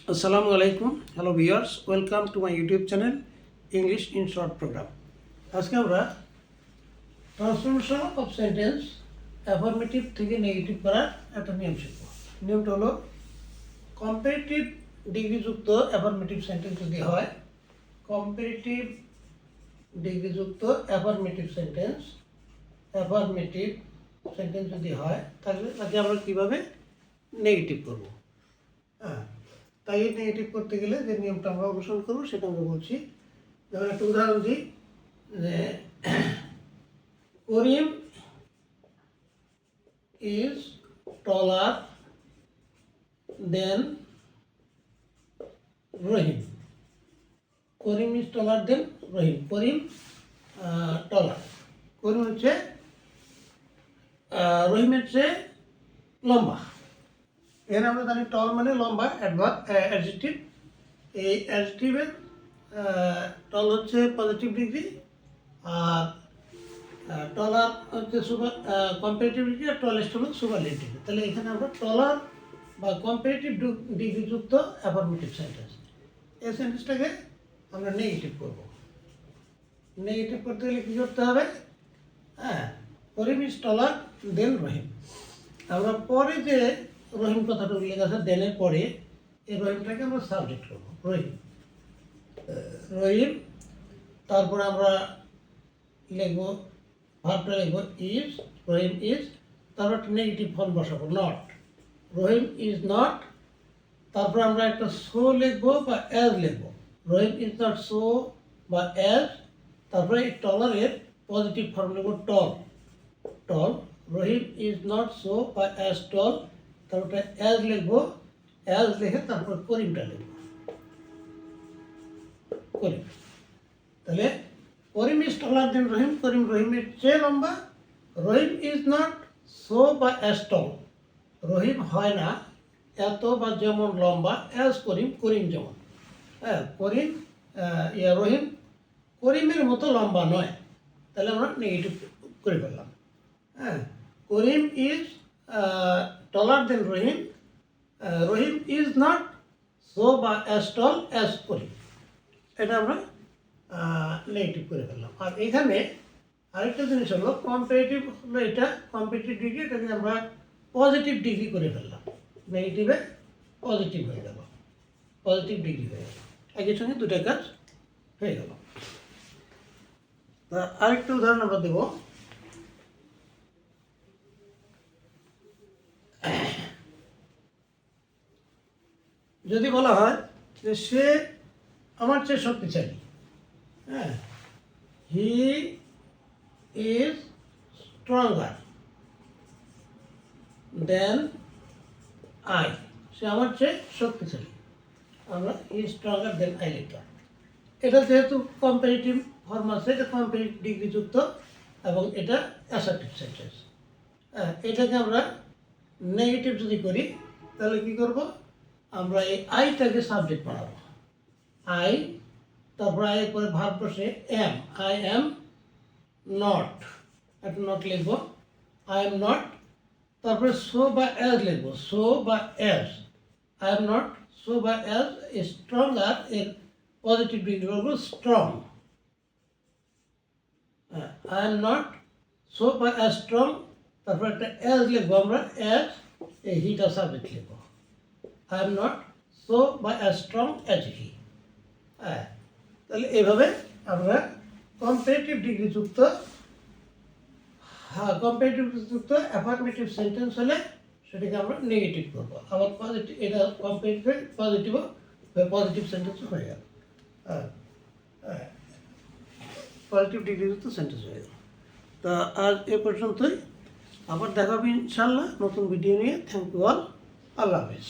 Assalamu alaikum. Hello viewers. Welcome to my YouTube channel English in Short program. আজকে আমরা transformation of sentence affirmative থেকে negative করার একটা নিয়ম শিখব। নিয়মটা হলো কম্পারেটিভ ডিগ্রিযুক্ত অ্যাফার্মেটিভ সেন্টেন্স যদি হয়, কম্পারেটিভ ডিগ্রিযুক্ত অ্যাফার্মেটিভ সেন্টেন্স যদি হয় তাহলে তাকে আমরা কীভাবে নেগেটিভ করব। হ্যাঁ, তাই নেগেটিভ করতে গেলে যে নিয়মটা আমরা অনুসরণ করবো সেটা আমরা বলছি। যেমন একটা উদাহরণ দিই যে করিম is taller than Rahim. Karim is taller than রহিম। করিম টলার, করিম হচ্ছে রহিমের চেয়ে লম্বা। এখানে আমরা জানি টল মানে লম্বা, অ্যাডজেক্টিভ। এই অ্যাডজেক্টিভের টল হচ্ছে পজিটিভ ডিগ্রি, আর টলার হচ্ছে কম্পারেটিভ ডিগ্রি, আর টলেস্ট হলো সুপারলেটিভ ডিগ্রি। তাহলে এখানে আমরা টলার বা কম্পারেটিভ ডিগ্রিযুক্ত অ্যাফার্মেটিভ সেন্টেন্স, এই সেন্টেন্সটাকে আমরা নেগেটিভ করব। নেগেটিভ করতে গেলে কী করতে হবে? করিম ইজ টলার দেন রহিম। আমরা পরে যে রহিম কথাটা উল্লেখ আছে দেনের পরে, এই রহিমটাকে আমরা সাবজেক্ট করবো রহিম। তারপরে আমরা লিখব, ভার্বটা লিখব ইজ, রহিম ইজ। তারপর একটা নেগেটিভ ফর্ম বসাবো নট, রহিম ইজ নট। তারপর আমরা একটা সো লিখবো বা অ্যাজ লিখবো, রহিম ইজ নট সো বা অ্যাজ। তারপরে এই টলারের পজিটিভ ফর্ম লিখবো টল, রহিম ইজ নট সো বা অ্যাজ টল। তারপরে অ্যাজ লিখবো, অ্যাজ লিখে তারপর করিমটা লিখবো করিম। তাহলে করিম ইজ টলার দেন রহিম, করিম রহিমের চেয়ে লম্বা। রহিম ইজ নট সো বা অ্যাজ টল, রহিম হয় না এত বা যেমন লম্বা অ্যাজ করিম, করিম যেমন। করিম রহিম করিমের মতো লম্বা নয়। তাহলে আমরা নেগেটিভ করে ফেললাম। Karim is taller than Rahim, Rahim is not so বা অ্যাজ টল অ্যাজ করিম। এটা আমরা নেগেটিভ করে ফেললাম। আর এখানে আরেকটা জিনিস হলো কম্পারেটিভ হলো, এটা কম্পারেটিভ ডিগ্রি, এটাকে আমরা পজিটিভ ডিগ্রি করে ফেললাম। নেগেটিভে পজিটিভ হয়ে গেল, পজিটিভ ডিগ্রি হয়ে গেল, একই সঙ্গে দুটা কাজ হয়ে গেল। তা আরেকটা উদাহরণ আমরা দেব। যদি বলা হয় যে সে আমার চেয়ে শক্তিশালী, he is stronger than I. সে আমার চেয়ে শক্তিশালী, আমরা হি স্ট্রঙ্গার দেন আই লিখলাম। এটা যেহেতু কম্পারেটিভ ফর্ম আছে, এটা কম্পারেটিভ ডিগ্রিযুক্ত এবং এটা অ্যাসার্টিভ সেন্টেন্স। এটাকে আমরা নেগেটিভ যদি করি তাহলে কী করব? আমরা এই আইটাকে সাবজেক্ট বানাবো, আই। তারপর আই পরে ভার্ব বসে এম, আই এম নট, একটা নট লিখবো, আই এম নট। তারপরে সো বা অ্যাজ লিখবো, সো বা as. I am not so বা অ্যাজ স্ট্রঙ্গার, এর পজিটিভ ডিগ্রি বলবো strong. I am not so বা অ্যাজ স্ট্রং। তারপর একটা অ্যাজ লিখবো আমরা, অ্যাজ, এই হিটা সাবজেক্ট লিখবো। আই এম নট সো বা অ্যাজ স্ট্রং অ্যাজ হি। তাহলে এইভাবে আমরা কম্পারেটিভ ডিগ্রিযুক্ত অ্যাফার্মেটিভ সেন্টেন্স হলে সেটাকে আমরা নেগেটিভ করবো। আবার পজিটিভ, এটা কম্পারেটিভ পজিটিভও পজিটিভ সেন্টেন্সও হয়ে গেল, পজিটিভ ডিগ্রিযুক্ত সেন্টেন্স হয়ে গেল। তা আজ এ পর্যন্তই, আবার দেখা হবে ইনশাল্লাহ নতুন ভিডিও নিয়ে। থ্যাংক ইউ অল, আল্লাহ হাফিজ।